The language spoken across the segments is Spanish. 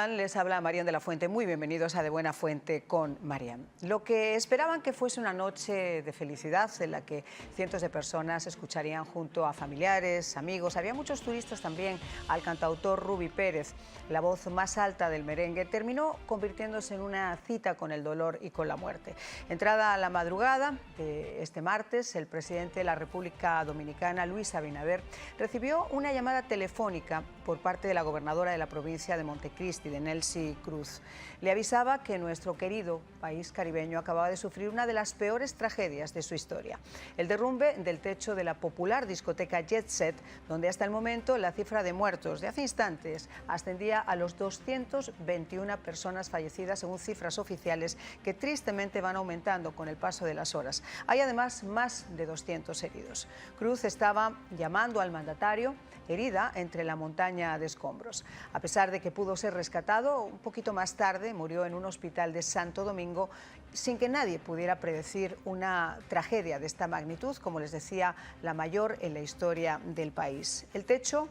Les habla Marian de la Fuente. Muy bienvenidos a De Buena Fuente con Marian. Lo que esperaban que fuese una noche de felicidad en la que cientos de personas escucharían junto a familiares, amigos, había muchos turistas también, al cantautor Ruby Pérez, la voz más alta del merengue, terminó convirtiéndose en una cita con el dolor y con la muerte. Entrada a la madrugada de este martes, el presidente de la República Dominicana, Luis Abinader, recibió una llamada telefónica por parte de la gobernadora de la provincia de Montecristi, de Nelcy Cruz. Le avisaba que nuestro querido país caribeño acababa de sufrir una de las peores tragedias de su historia: el derrumbe del techo de la popular discoteca Jet Set, donde hasta el momento la cifra de muertos de hace instantes ascendía a los 221 personas fallecidas, según cifras oficiales que tristemente van aumentando con el paso de las horas. Hay además más de 200 heridos. Cruz estaba llamando al mandatario, herida entre la montaña de escombros. A pesar de que pudo ser rescatado, un poquito más tarde murió en un hospital de Santo Domingo sin que nadie pudiera predecir una tragedia de esta magnitud, como les decía, la mayor en la historia del país. El techo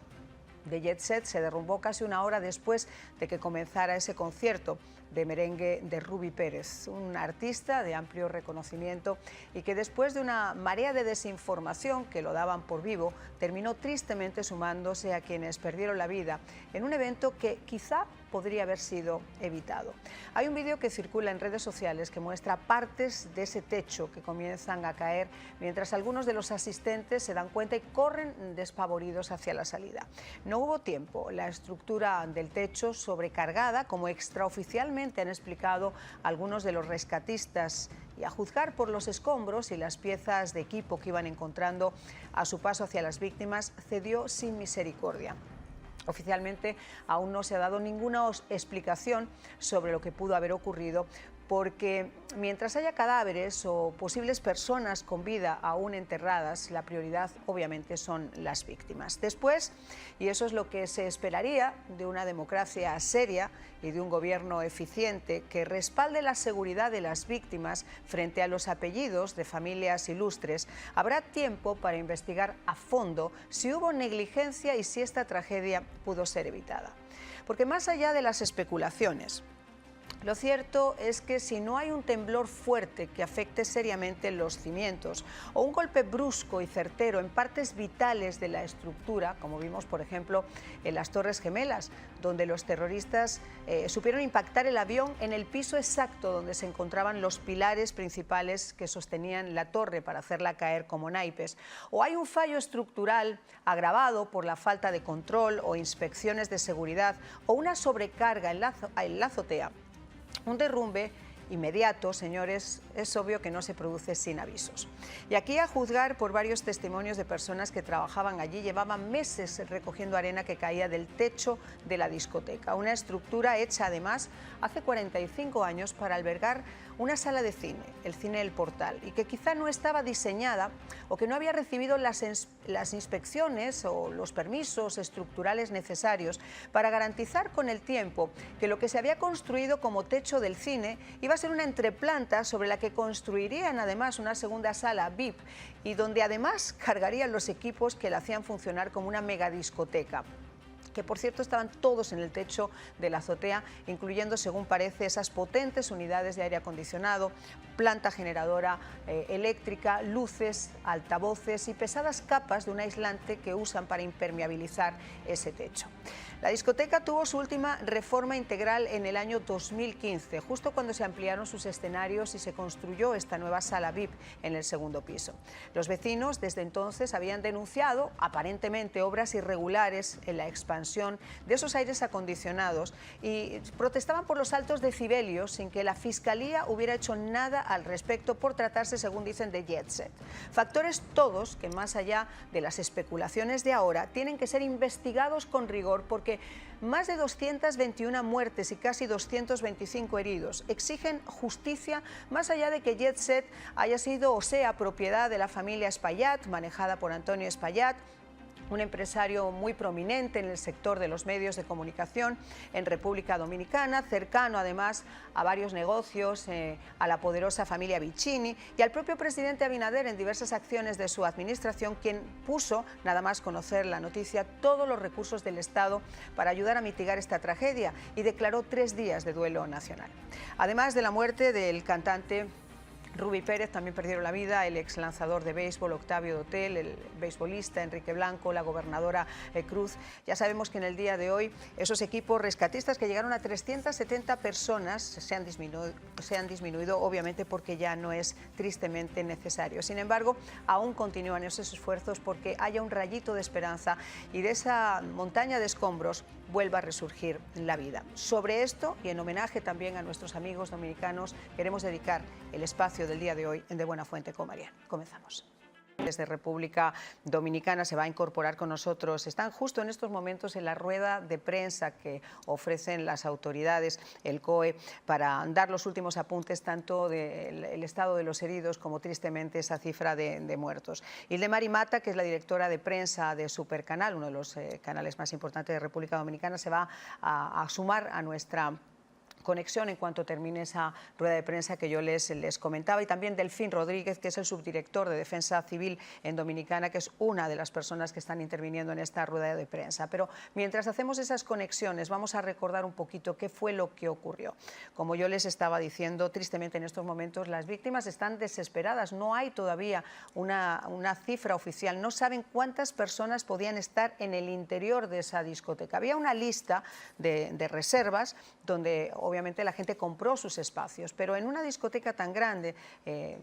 de Jet Set se derrumbó casi una hora después de que comenzara ese concierto de merengue de Ruby Pérez, un artista de amplio reconocimiento y que después de una marea de desinformación que lo daban por vivo, terminó tristemente sumándose a quienes perdieron la vida en un evento que quizá podría haber sido evitado. Hay un vídeo que circula en redes sociales que muestra partes de ese techo que comienzan a caer mientras algunos de los asistentes se dan cuenta y corren despavoridos hacia la salida. No hubo tiempo. La estructura del techo sobrecargada, como extraoficialmente han explicado algunos de los rescatistas, y a juzgar por los escombros y las piezas de equipo que iban encontrando a su paso hacia las víctimas, cedió sin misericordia. Oficialmente aún no se ha dado ninguna explicación sobre lo que pudo haber ocurrido, porque mientras haya cadáveres o posibles personas con vida aún enterradas, la prioridad obviamente son las víctimas. Después, y eso es lo que se esperaría de una democracia seria y de un gobierno eficiente que respalde la seguridad de las víctimas frente a los apellidos de familias ilustres, habrá tiempo para investigar a fondo si hubo negligencia y si esta tragedia pudo ser evitada. Porque más allá de las especulaciones, lo cierto es que si no hay un temblor fuerte que afecte seriamente los cimientos o un golpe brusco y certero en partes vitales de la estructura, como vimos por ejemplo en las Torres Gemelas, donde los terroristas supieron impactar el avión en el piso exacto donde se encontraban los pilares principales que sostenían la torre para hacerla caer como naipes, o hay un fallo estructural agravado por la falta de control o inspecciones de seguridad o una sobrecarga en la azotea, un derrumbe inmediato, señores, es obvio que no se produce sin avisos. Y aquí, a juzgar por varios testimonios de personas que trabajaban allí, llevaban meses recogiendo arena que caía del techo de la discoteca, una estructura hecha además hace 45 años para albergar una sala de cine, el Cine El Portal, y que quizá no estaba diseñada o que no había recibido las inspecciones o los permisos estructurales necesarios para garantizar con el tiempo que lo que se había construido como techo del cine iba a ser una entreplanta sobre la que construirían además una segunda sala VIP y donde además cargarían los equipos que la hacían funcionar como una megadiscoteca, que por cierto estaban todos en el techo de la azotea, incluyendo, según parece, esas potentes unidades de aire acondicionado, planta generadora eléctrica, luces, altavoces y pesadas capas de un aislante que usan para impermeabilizar ese techo. La discoteca tuvo su última reforma integral en el año 2015, justo cuando se ampliaron sus escenarios y se construyó esta nueva sala VIP en el segundo piso. Los vecinos desde entonces habían denunciado aparentemente obras irregulares en la expansión de esos aires acondicionados y protestaban por los altos decibelios sin que la Fiscalía hubiera hecho nada al respecto, por tratarse, según dicen, de Jet Set. Factores todos que, más allá de las especulaciones de ahora, tienen que ser investigados con rigor, porque más de 221 muertes y casi 225 heridos exigen justicia, más allá de que Jet Set haya sido o sea propiedad de la familia Espaillat, manejada por Antonio Espaillat, un empresario muy prominente en el sector de los medios de comunicación en República Dominicana, cercano además a varios negocios, a la poderosa familia Vicini y al propio presidente Abinader en diversas acciones de su administración, quien puso, nada más conocer la noticia, todos los recursos del Estado para ayudar a mitigar esta tragedia y declaró 3 días de duelo nacional. Además de la muerte del cantante Rubí Pérez, también perdieron la vida el ex lanzador de béisbol Octavio Dotel, el beisbolista Enrique Blanco, la gobernadora Cruz. Ya sabemos que en el día de hoy esos equipos rescatistas que llegaron a 370 personas se han disminuido, obviamente porque ya no es tristemente necesario. Sin embargo, aún continúan esos esfuerzos porque haya un rayito de esperanza y de esa montaña de escombros vuelva a resurgir la vida. Sobre esto y en homenaje también a nuestros amigos dominicanos, queremos dedicar el espacio del día de hoy en De Buena Fuente con Marian. Comenzamos. Desde República Dominicana se va a incorporar con nosotros. Están justo en estos momentos en la rueda de prensa que ofrecen las autoridades, el COE, para dar los últimos apuntes tanto del estado de los heridos como tristemente esa cifra de muertos. Ildemari Mata, que es la directora de prensa de Supercanal, uno de los canales más importantes de República Dominicana, se va a sumar a nuestra conexión en cuanto termine esa rueda de prensa que yo les comentaba, y también Delfín Rodríguez, que es el subdirector de Defensa Civil en Dominicana, que es una de las personas que están interviniendo en esta rueda de prensa. Pero mientras hacemos esas conexiones, vamos a recordar un poquito qué fue lo que ocurrió. Como yo les estaba diciendo, tristemente en estos momentos las víctimas están desesperadas, no hay todavía una cifra oficial, no saben cuántas personas podían estar en el interior de esa discoteca. Había una lista de reservas donde obviamente la gente compró sus espacios, pero en una discoteca tan grande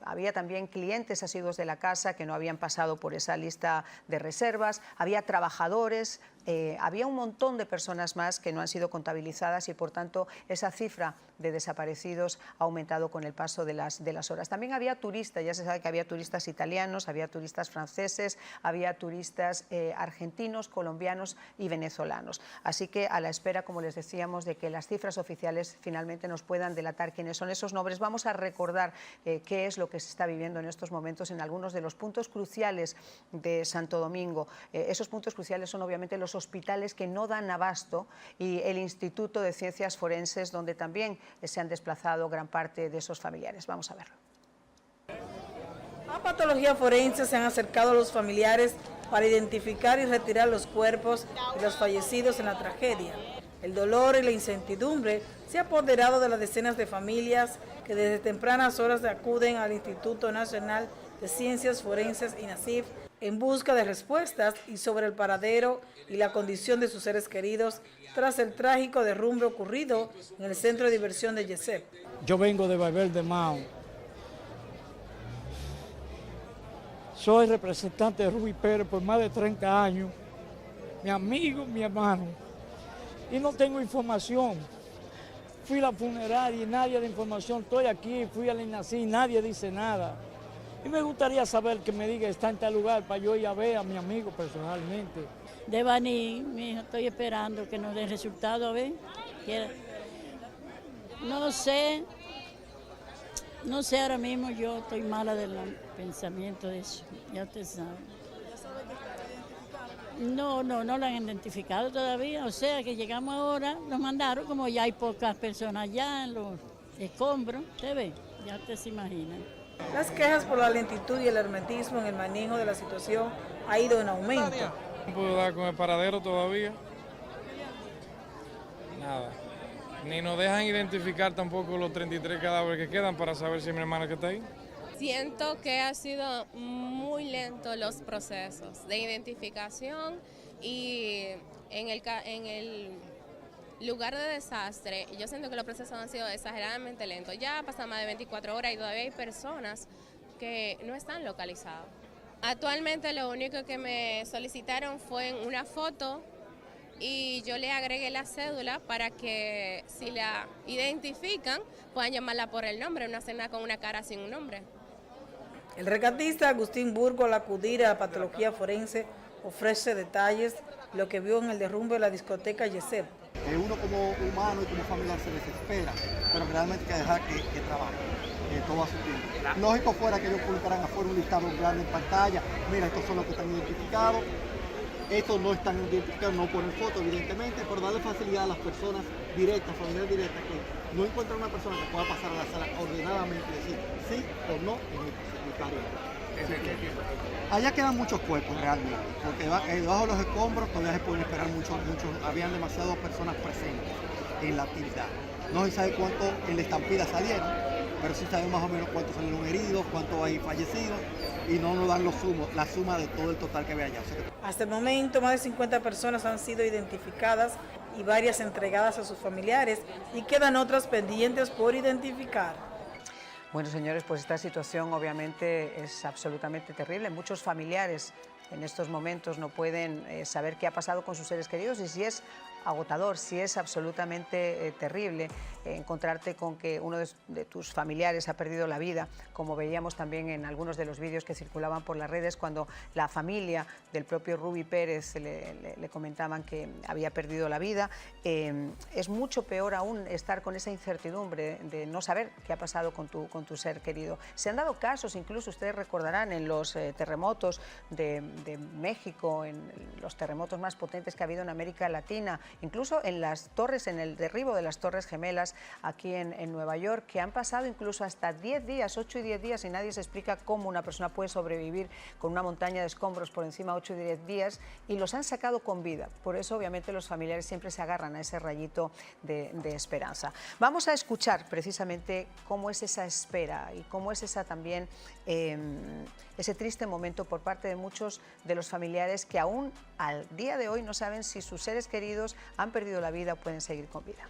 había también clientes asiduos de la casa que no habían pasado por esa lista de reservas, había trabajadores, había un montón de personas más que no han sido contabilizadas y por tanto esa cifra de desaparecidos ha aumentado con el paso de las horas. También había turistas, ya se sabe que había turistas italianos, había turistas franceses, había turistas argentinos, colombianos y venezolanos. Así que a la espera, como les decíamos, de que las cifras oficiales finalmente nos puedan delatar quiénes son esos nombres, vamos a recordar qué es lo que se está viviendo en estos momentos en algunos de los puntos cruciales de Santo Domingo. Esos puntos cruciales son obviamente los hospitales que no dan abasto y el Instituto de Ciencias Forenses, donde también se han desplazado gran parte de esos familiares. Vamos a verlo. A patología forense se han acercado a los familiares para identificar y retirar los cuerpos de los fallecidos en la tragedia. El dolor y la incertidumbre se ha apoderado de las decenas de familias que desde tempranas horas acuden al Instituto Nacional de Ciencias Forenses, INACIF, en busca de respuestas y sobre el paradero y la condición de sus seres queridos tras el trágico derrumbe ocurrido en el centro de diversión de Yesep. Yo vengo de Valverde Mao. Soy representante de Rubí Pérez por más de 30 años, mi amigo, mi hermano, y no tengo información. Fui a la funeraria y nadie da información, estoy aquí, fui al INACI y nadie dice nada. Y me gustaría saber que me diga, está en tal lugar, para yo ir a ver a mi amigo personalmente. Devani, mi hijo, estoy esperando que nos den resultado, a ver. No sé ahora mismo, yo estoy mala del pensamiento de eso, ya usted sabe. No lo han identificado todavía, o sea que llegamos ahora, nos mandaron, como ya hay pocas personas allá en los escombros, usted ve, ya usted se imagina. Las quejas por la lentitud y el hermetismo en el manejo de la situación ha ido en aumento. No puedo dar con el paradero todavía. Nada. Ni nos dejan identificar tampoco los 33 cadáveres que quedan para saber si es mi hermana que está ahí. Siento que ha sido muy lento los procesos de identificación y en el lugar de desastre, yo siento que los procesos han sido exageradamente lentos. Ya pasan más de 24 horas y todavía hay personas que no están localizadas. Actualmente lo único que me solicitaron fue una foto y yo le agregué la cédula para que si la identifican puedan llamarla por el nombre, una cena con una cara sin un nombre. El rescatista Agustín Burgo, al acudir a la patología forense, ofrece detalles de lo que vio en el derrumbe de la discoteca Yesep. Uno como humano y como familiar se desespera, pero realmente hay que dejar que trabaje, todo a su tiempo. Lógico fuera que ellos publicaran afuera un listado grande en pantalla, mira, estos son los que están identificados, Estos no están identificados, no ponen foto evidentemente, pero darle facilidad a las personas directas, familiares directas, que no encuentran una persona que pueda pasar a la sala ordenadamente y decir sí o no en el secretario. Allá quedan muchos cuerpos realmente, porque debajo de los escombros todavía se pueden esperar muchos, habían demasiadas personas presentes en la actividad. No se sabe cuánto en la estampida salieron, pero sí sabemos más o menos cuántos salieron heridos, cuántos hay fallecidos, y no nos dan la suma de todo el total que había allá. Hasta el momento, más de 50 personas han sido identificadas y varias entregadas a sus familiares, y quedan otras pendientes por identificar. Bueno, señores, pues esta situación obviamente es absolutamente terrible. Muchos familiares en estos momentos no pueden saber qué ha pasado con sus seres queridos y si es agotador, si es absolutamente terrible encontrarte con que uno de tus familiares ha perdido la vida, como veíamos también en algunos de los vídeos que circulaban por las redes cuando la familia del propio Rubi Pérez le comentaban que había perdido la vida. Es mucho peor aún estar con esa incertidumbre de no saber qué ha pasado con tu ser querido. Se han dado casos, incluso ustedes recordarán, en los terremotos de México, en los terremotos más potentes que ha habido en América Latina, incluso en las torres, en el derribo de las Torres Gemelas aquí en Nueva York, que han pasado incluso hasta 10 días, 8 y 10 días, y nadie se explica cómo una persona puede sobrevivir con una montaña de escombros por encima de 8 y 10 días, y los han sacado con vida. Por eso, obviamente, los familiares siempre se agarran a ese rayito de esperanza. Vamos a escuchar precisamente cómo es esa espera y cómo es esa también ese triste momento por parte de muchos de los familiares que aún al día de hoy no saben si sus seres queridos han perdido la vida o pueden seguir con vida.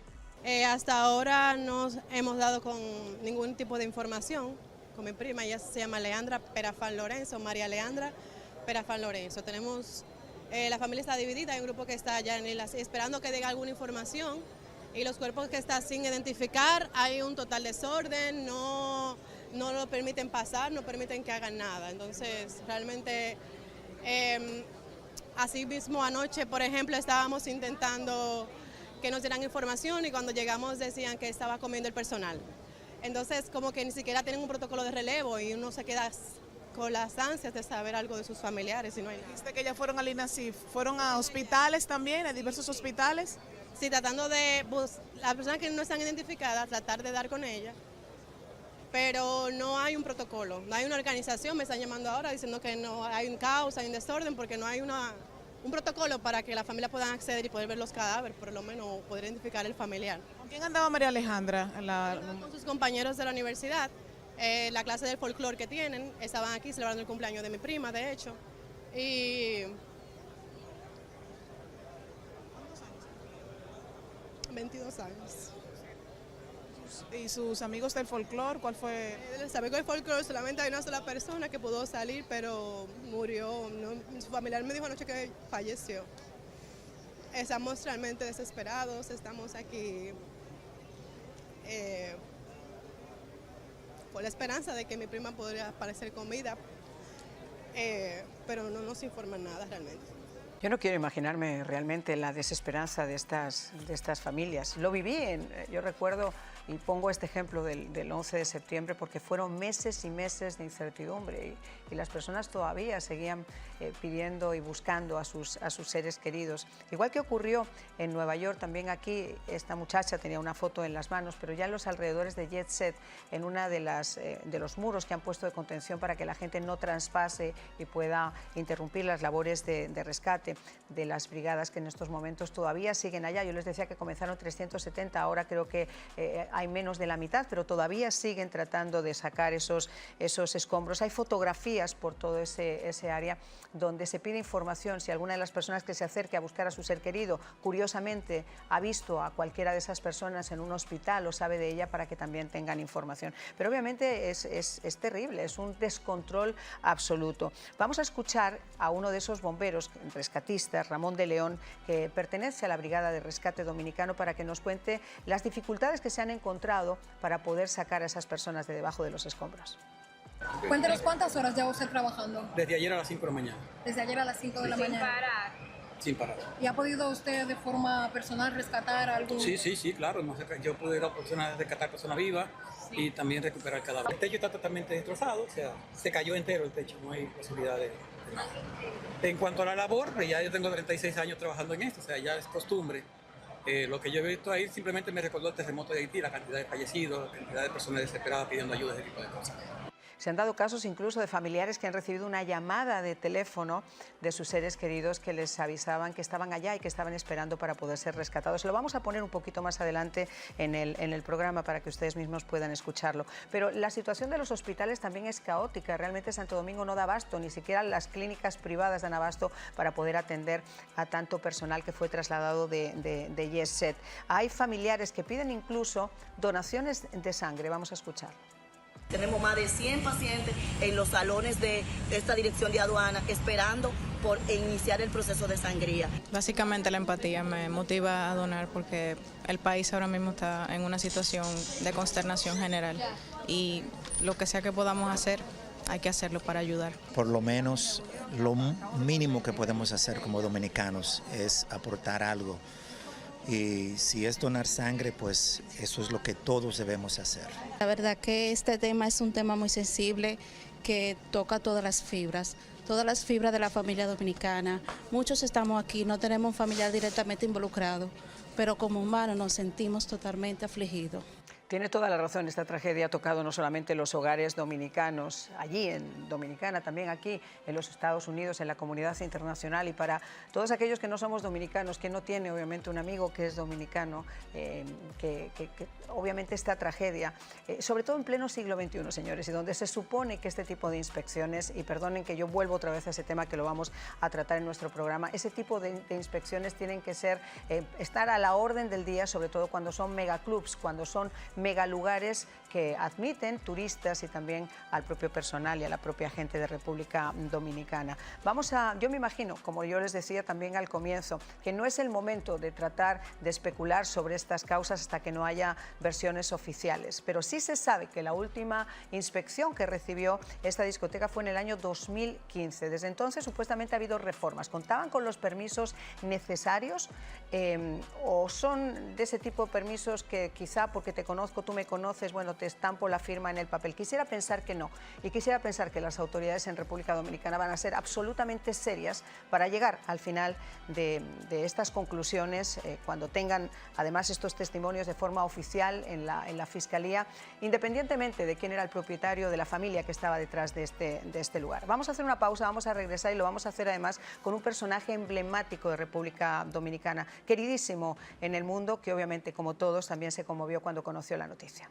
Hasta ahora no hemos dado con ningún tipo de información con mi prima. Ella se llama Leandra Perafán Lorenzo, María Leandra Perafán Lorenzo. Tenemos, la familia está dividida, hay un grupo que está allá en Isla esperando que diga alguna información, y los cuerpos que están sin identificar, hay un total desorden, no lo permiten pasar, no permiten que hagan nada. Entonces, realmente, así mismo anoche, por ejemplo, estábamos intentando que nos dieran información, y cuando llegamos decían que estaba comiendo el personal. Entonces, como que ni siquiera tienen un protocolo de relevo y uno se queda con las ansias de saber algo de sus familiares y no hay nada. ¿Viste que ya fueron al INASIF? ¿Fueron a hospitales también, a diversos hospitales? Sí, tratando de, las personas que no están identificadas, tratar de dar con ellas, pero no hay un protocolo, no hay una organización. Me están llamando ahora diciendo que no hay un caos, hay un desorden, porque no hay un protocolo para que la familia puedan acceder y poder ver los cadáveres, por lo menos poder identificar el familiar. ¿Con quién andaba María Alejandra? Con sus compañeros de la universidad, la clase de folclore que tienen, estaban aquí celebrando el cumpleaños de mi prima, de hecho. Y 22 años. ¿Y sus amigos del folclore? ¿Cuál fue? Los amigos del folclore, solamente hay una sola persona que pudo salir, pero murió. Su familiar me dijo anoche que falleció. Estamos realmente desesperados, estamos aquí con la esperanza de que mi prima podría aparecer con vida, pero no nos informan nada realmente. Yo no quiero imaginarme realmente la desesperanza de estas familias. Lo viví, yo recuerdo, y pongo este ejemplo del 11 de septiembre, porque fueron meses y meses de incertidumbre y las personas todavía seguían pidiendo y buscando a sus seres queridos. Igual que ocurrió en Nueva York, también aquí esta muchacha tenía una foto en las manos, pero ya en los alrededores de Jet Set, en una de los muros que han puesto de contención para que la gente no traspase y pueda interrumpir las labores de rescate de las brigadas que en estos momentos todavía siguen allá. Yo les decía que comenzaron 370, ahora creo que hay menos de la mitad, pero todavía siguen tratando de sacar esos escombros. Hay fotografías por todo ese área donde se pide información. Si alguna de las personas que se acerque a buscar a su ser querido, curiosamente, ha visto a cualquiera de esas personas en un hospital o sabe de ella, para que también tengan información. Pero obviamente es terrible, es un descontrol absoluto. Vamos a escuchar a uno de esos bomberos rescatistas, Ramón de León, que pertenece a la Brigada de Rescate Dominicano, para que nos cuente las dificultades que se han encontrado para poder sacar a esas personas de debajo de los escombros. Cuéntenos cuántas horas lleva usted trabajando. Desde ayer a las 5 de la mañana. Desde ayer a las 5 de la mañana. sin parar. ¿Y ha podido usted de forma personal rescatar algún...? Sí, claro. Yo pude la oportunidad de rescatar personas vivas y también recuperar cadáveres. El techo está totalmente destrozado, o sea, se cayó entero el techo, no hay posibilidad de nada. En cuanto a la labor, pues ya yo tengo 36 años trabajando en esto, o sea, ya es costumbre. Lo que yo he visto ahí simplemente me recordó el terremoto de Haití, la cantidad de fallecidos, la cantidad de personas desesperadas pidiendo ayuda, ese tipo de cosas. Se han dado casos incluso de familiares que han recibido una llamada de teléfono de sus seres queridos que les avisaban que estaban allá y que estaban esperando para poder ser rescatados. Lo vamos a poner un poquito más adelante en el programa para que ustedes mismos puedan escucharlo. Pero la situación de los hospitales también es caótica. Realmente Santo Domingo no da abasto, ni siquiera las clínicas privadas dan abasto para poder atender a tanto personal que fue trasladado de Yes-Set. Hay familiares que piden incluso donaciones de sangre. Vamos a escuchar. Tenemos más de 100 pacientes en los salones de esta dirección de aduana esperando por iniciar el proceso de sangría. Básicamente la empatía me motiva a donar porque el país ahora mismo está en una situación de consternación general y lo que sea que podamos hacer, hay que hacerlo para ayudar. Por lo menos lo mínimo que podemos hacer como dominicanos es aportar algo. Y si es donar sangre, pues eso es lo que todos debemos hacer. La verdad que este tema es un tema muy sensible que toca todas las fibras de la familia dominicana. Muchos estamos aquí, no tenemos un familiar directamente involucrado, pero como humanos nos sentimos totalmente afligidos. Tiene toda la razón, esta tragedia ha tocado no solamente los hogares dominicanos, allí en Dominicana, también aquí en los Estados Unidos, en la comunidad internacional, y para todos aquellos que no somos dominicanos, que no tiene obviamente un amigo que es dominicano, que obviamente esta tragedia, sobre todo en pleno siglo XXI, señores, y donde se supone que este tipo de inspecciones, y perdonen que yo vuelvo otra vez a ese tema que lo vamos a tratar en nuestro programa, ese tipo de inspecciones tienen que ser, estar a la orden del día, sobre todo cuando son megaclubs, cuando son megalugares que admiten turistas y también al propio personal y a la propia gente de República Dominicana. Yo me imagino, como yo les decía también al comienzo, que no es el momento de tratar de especular sobre estas causas hasta que no haya versiones oficiales, pero sí se sabe que la última inspección que recibió esta discoteca fue en el año 2015. Desde entonces supuestamente ha habido reformas. ¿Contaban con los permisos necesarios o son de ese tipo de permisos que quizá porque te conozco, tú me conoces, bueno, te estampo la firma en el papel? Quisiera pensar que no, y quisiera pensar que las autoridades en República Dominicana van a ser absolutamente serias para llegar al final de estas conclusiones cuando tengan además estos testimonios de forma oficial en la Fiscalía, independientemente de quién era el propietario, de la familia que estaba detrás de este lugar. Vamos a hacer una pausa, vamos a regresar y lo vamos a hacer además con un personaje emblemático de República Dominicana, queridísimo en el mundo, que obviamente como todos también se conmovió cuando conoció la noticia.